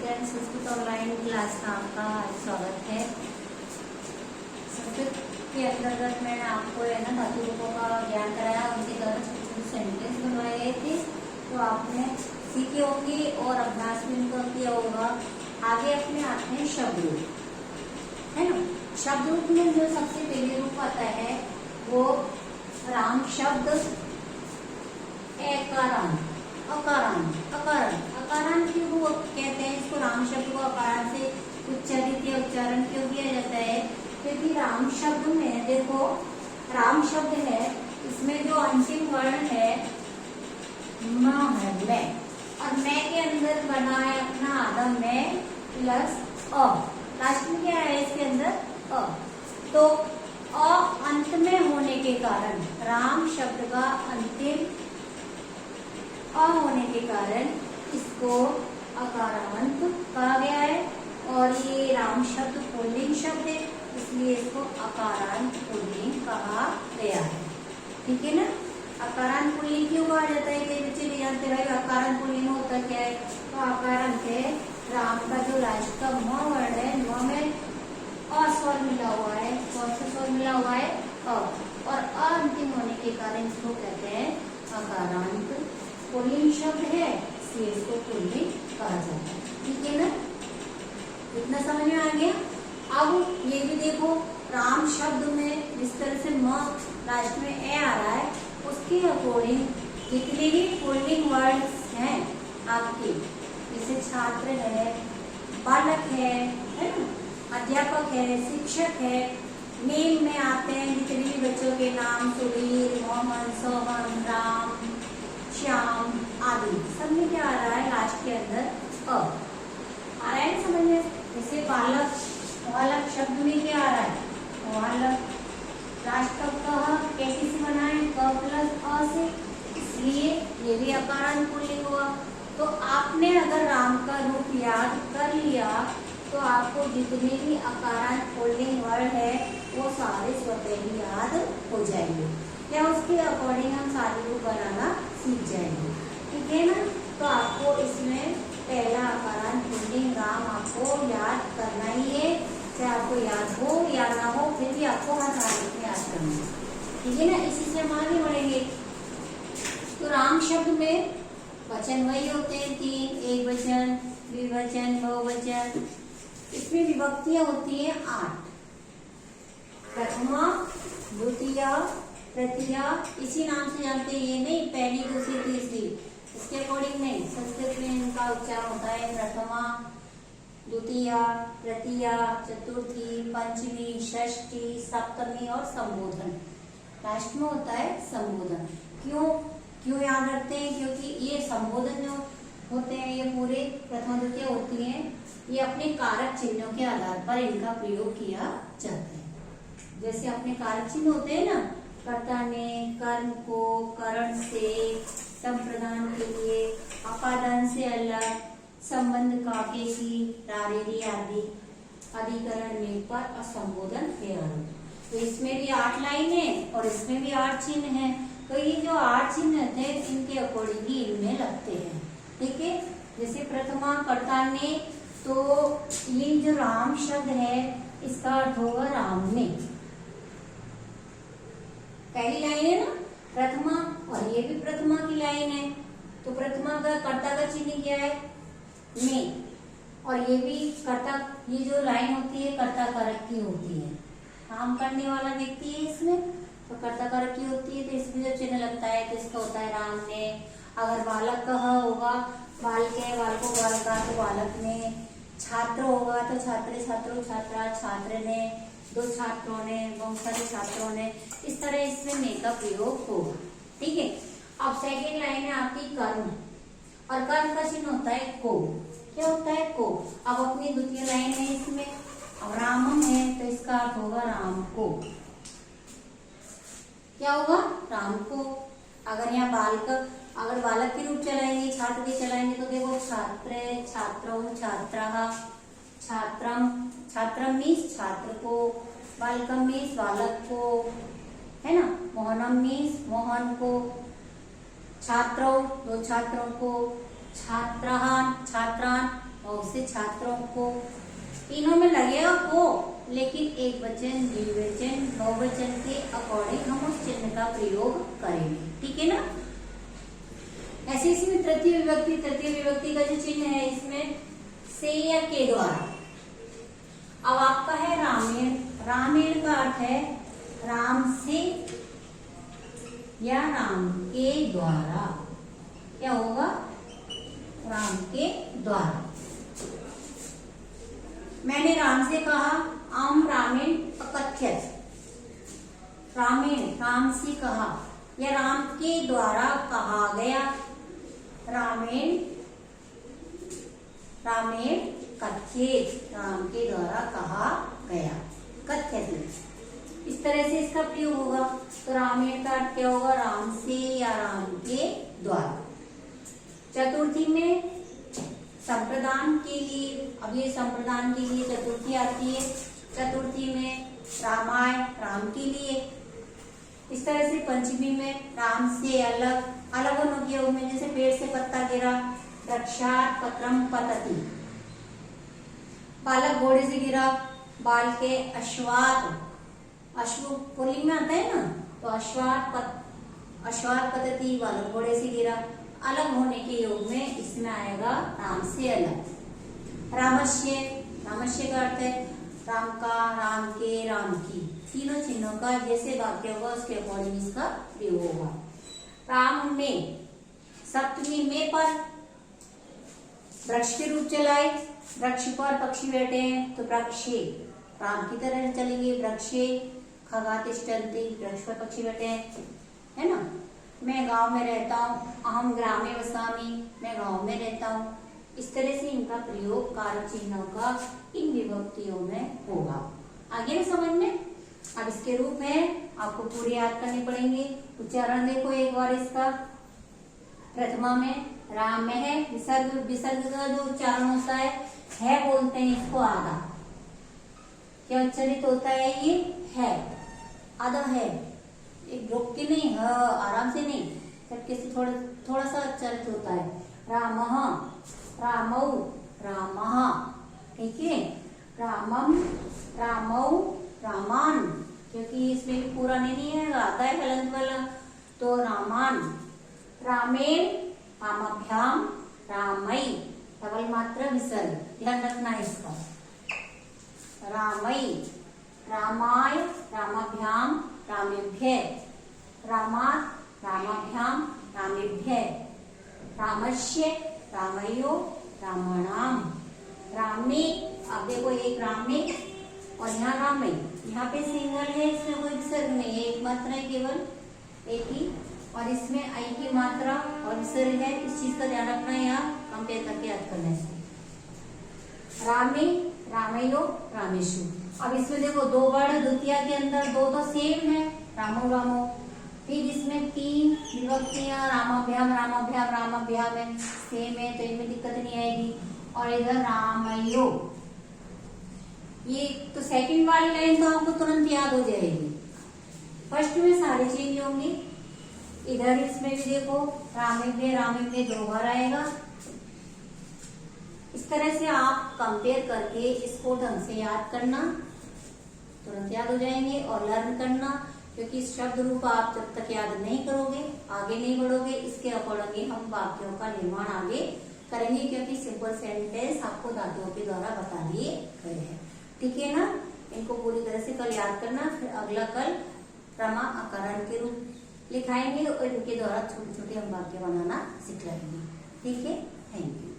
Students, Sanskrit online class में आपका स्वागत है। संस्कृत के अंतर्गत मैंने आपको धातु रूपों का ज्ञान कराया, उनके द्वारा छोटे सेंटेंस बनवाए गए थे, तो आपने सीखे होंगे और अभ्यास भी उनका किया होगा। आगे अपने आते हैं शब्द रूप, है ना। शब्द रूप में जो सबसे पहले रूप आता है वो राम शब्द एकारान अकारान अकारण अकारण क्यों वो कहते हैं इसको, राम शब्द को अकारण से उच्चारित या उच्चारण क्यों किया जाता है? क्योंकि राम शब्द में देखो, राम शब्द है, इसमें जो अंतिम वर्ण है म है, मैं, और मैं के अंदर बना है अपना आधा मैं प्लस अ, लास्ट में क्या है इसके अंदर अ, तो अ अंत में होने के कारण राम शब्द का अंतिम अ होने के कारण इसको अकारांत कहा गया है। और ये राम शब्द पुल्लिंग शब्द है, इसलिए इसको अकारांत पुल्लिंग कहा गया है। ठीक है ना। अकारांत पुल्लिंग क्यों कहा जाता है? कई बच्चे नहीं जानते भाई अकारांत पुल्लिंग होता क्या है। तो अकारांत है राम का जो लास्ट का म वर्ण है, म में अ स्वर मिला हुआ है, कौन सा स्वर मिला हुआ है? अ, और अ अंतिम होने के कारण इसको कहते हैं अकारांत पुल्लिंग शब्द है, इसलिए इसको पुल्लिंग कहा जाता है। ठीक है ना, इतना समझ में आ गया। अब ये भी देखो, राम शब्द में जिस तरह से म लास्ट में ए आ रहा है, उसके अकॉर्डिंग जितने भी पुल्लिंग वर्ड्स हैं आपके, जैसे छात्र है, बालक है ना, अध्यापक है, शिक्षक है, नेम में आते हैं जितने भी बच्चों के नाम, सुधीर, मोहम्मद, सोहन, राम, श्याम आदि, सब में क्या आ रहा है लास्ट के अंदर अ आ रहा है, समझ में। जैसे बालक, बालक शब्द में क्या आ रहा है? बालक लास्ट का क कैसे से बना है? क प्लस अ से, इसलिए ये भी अकारांत पुल्लिंग हुआ। तो आपने अगर राम का रूप याद कर लिया तो आपको जितने भी अकारांत पुल्लिंग वर्ड है वो सारे स्वतः ही याद हो जाएंगे, या उसके अकॉर्डिंग हम सारे रूप बनाना सीख जाएंगे। ठीक है ना। तो आपको इसमें पहला अकारांत पुल्लिंग राम आपको याद करना ही है, चाहे आपको याद हो या ना हो, फिर भी आपको हर कार्य में याद करना है। ठीक है ना। इसी से हम आगे बढ़ेंगे। तो राम शब्द में वचन वही होते हैं तीन, एक वचन, द्विवचन, बहुवचन। इसमें विभक्तियां होती हैं 8, प्रथमा, द्वितीया, तृतीया, इसी नाम से जानते हैं, ये नहीं पहली, दूसरी, तीसरी, इसके अकॉर्डिंग नहीं। संस्कृत में इनका उच्चारण होता है प्रथमा, द्वितीया, तृतीया, चतुर्थी, पंचमी, षष्ठी, सप्तमी और संबोधन। लास्ट में होता है संबोधन। क्यों याद रखते हैं? क्योंकि ये संबोधन जो होते हैं ये पूरे प्रथमा द्वितीय होती हैं, ये अपने कारक चिन्हों के आधार पर इनका प्रयोग किया जाता है। जैसे अपने कारक चिन्ह होते हैं ना, कर्ता ने कर्म को करण से, संप्रदान के लिए, अपादान से अलग, संबंध काके की, रारेरी आदि, अधिकरण में पर, असंबोधन के आरोप। तो इसमें भी 8 लाइन है और इसमें भी 8 चिन्ह है। तो ये जो 8 चिन्ह थे इनके अकॉर्डिंग ही इनमें लगते हैं। ठीक है। जैसे प्रथमा कर्ता ने, तो ये जो राम शब्द है इसका अर्थ होगा राम ने, पहली लाइन है ना प्रथमा, और ये भी प्रथमा की लाइन है। तो प्रथमा का कर्ता का चिन्ह क्या है? ने, और ये भी कर्ता, ये जो लाइन होती है कर्ता कारक की होती है, काम करने वाला व्यक्ति है इसमें, तो कर्ता कारक की होती है, तो इसमें जो चिन्ह लगता है तो इसका होता है राम ने। अगर बालक का होगा, बालक है, बालको बालका, तो बालक ने। छात्र होगा तो छात्र, छात्रो, छात्रा, छात्र ने, 2 छात्रों ने, बहुत सारे छात्रों ने, इस तरह इसमें ने का प्रयोग होगा। ठीक है। अब सेकेंड लाइन है आपकी कर्म, और कर्म का चिन्ह होता है को। क्या होता है? को। अब अपनी द्वितीय लाइन है इसमें, अब रामम है तो इसका अर्थ होगा राम को। क्या होगा? राम को। अगर यहाँ बालक, अगर बालक के रूप चलाएंगे, छात्र के चलाएंगे, तो देखो छात्र, छात्रो, छात्रा, छात्रम, छात्रम मीन्स छात्र को, बालकम मीन्स बालक को, है ना, मोहनम मीन्स मोहन को, छात्रों 2 छात्रों को, छात्रान, छात्रान बहुत बहुत से छात्रों को, तीनों में लगेगा को, लेकिन एक वचन, द्विवचन, बहुवचन के अकॉर्डिंग हम उस चिन्ह का प्रयोग करेंगे, ठीक है ना। ऐसे इसमें तृतीय विभक्ति का जो चिन्ह है इसमें से या के द्वारा। अब आपका है रामेण, रामेण का अर्थ है राम से या राम के द्वारा। क्या होगा? राम के द्वारा। मैंने राम से कहा, आम रामेण अकथ्यत। रामेण राम से कहा या राम के द्वारा कहा गया। रामेण रामेण कथ्येत, राम के द्वारा कहा गया, कथ्यत। इस तरह से इसका प्रयोग होगा। तो रामेण का अर्थ क्या होगा? राम से या राम के द्वारा। चतुर्थी में संप्रदान के लिए, अब ये संप्रदान के लिए चतुर्थी आती है। चतुर्थी में रामाय, राम के लिए। इस तरह से पंचमी में राम से अलग, अलग होने के योग में, जैसे पेड़ से पत्ता गिरा, वृक्षात् पत्रम पतति। बालक घोड़े से गिरा, बाल के अश्वात, अश्व पुल्लिंग में आता है ना, तो अश्वात पतति, बालक घोड़े से गिरा। अलग होने के योग में इसमें आएगा राम से अलग। रामस्य, रामस्य का अर्थ है राम का, राम के, राम की। तीनों चिन्हों का जैसे वाक्य होगा उसके अकॉर्डिंग इसका प्रयोग होगा। राम में, सप्तमी में पर वृक्ष के रूप चलाए, वृक्ष पर पक्षी बैठे हैं तो वृक्षे, राम की तरह चलेंगे। वृक्षे खगा तिष्ठन्ति, वृक्ष पर पक्षी बैठे हैं, है ना। मैं गांव में रहता हूँ, अहम ग्रामे वसामि, मैं गांव में रहता हूँ। इस तरह से इनका प्रयोग कारक चिन्हों का इन विभक्तियों में होगा। आगे ना समझ में। अब इसके रूप है आपको पूरे याद करने पड़ेंगे। उच्चारण देखो एक बार इसका। प्रथमा में राम में है, विसर्ग का जो उच्चारण होता है बोलते हैं इसको आधा। क्या उच्चारित होता है? ये है, आधा है, एक रोक के नहीं, आराम से नहीं, सबके से थोड़ा सा उच्चारित होता है। रामः, रामौ, रामः, ठीक है। रामम, रामौ, रामान, क्योंकि इसमें पूरा नहीं है, आता है हलंत वाला, तो रामान। रामेण, रामाभ्याम, रामई, डबल मात्रा विसर्ग, ध्यान रखना है इसका। रामई, रामाय, रामाभ्याम, रामेभ्य, रामात्, रामाभ्याम, रामेभ्य, रामस्य, रामयो, रामाणाम। रामे, अब देखो एक रामे और यहाँ रामई, यहाँ पे सिंगल है, इसमें कोई विसर्ग नहीं है, एक मात्रा है केवल, एक ही। और इसमें आई की मात्रा और विसर्ग है, इस चीज का ध्यान रखना है, यहाँ कंपेयर करके याद करना है। रामे, रामयो, रामेशु। अब इसमें देखो दो वर्ड द्वितीया के अंदर दो तो सेम है, रामो रामो। फिर इसमें तीन विभक्तियां रामाभ्याम, रामाभ्याम, रामाभ्याम है, सेम है, तो इनमें दिक्कत नहीं आएगी। और इधर रामयो, ये तो सेकंड वाली लाइन तो आपको तुरंत याद हो जाएगी। फर्स्ट में सारे चेंज होंगे। इधर इसमें भी देखो रामेभ्य, रामेभ्य दो बार आएगा। इस तरह से आप कंपेयर करके इसको ढंग से याद करना, तुरंत याद हो जाएंगे। और लर्न करना, क्योंकि शब्द रूप आप जब तक याद नहीं करोगे आगे नहीं बढ़ोगे। इसके अकॉर्डिंग हम वाक्यों का निर्माण आगे करेंगे, क्योंकि सिंपल सेंटेंस आपको धातुओं के द्वारा बता दिए गए हैं, ठीक है ना। इनको पूरी तरह से कल याद करना, फिर अगला कल प्रमा अकरण के रूप लिखाएंगे और इनके द्वारा छोटे छोटे हम वाक्य बनाना सीख लेंगे, ठीक है। Thank you.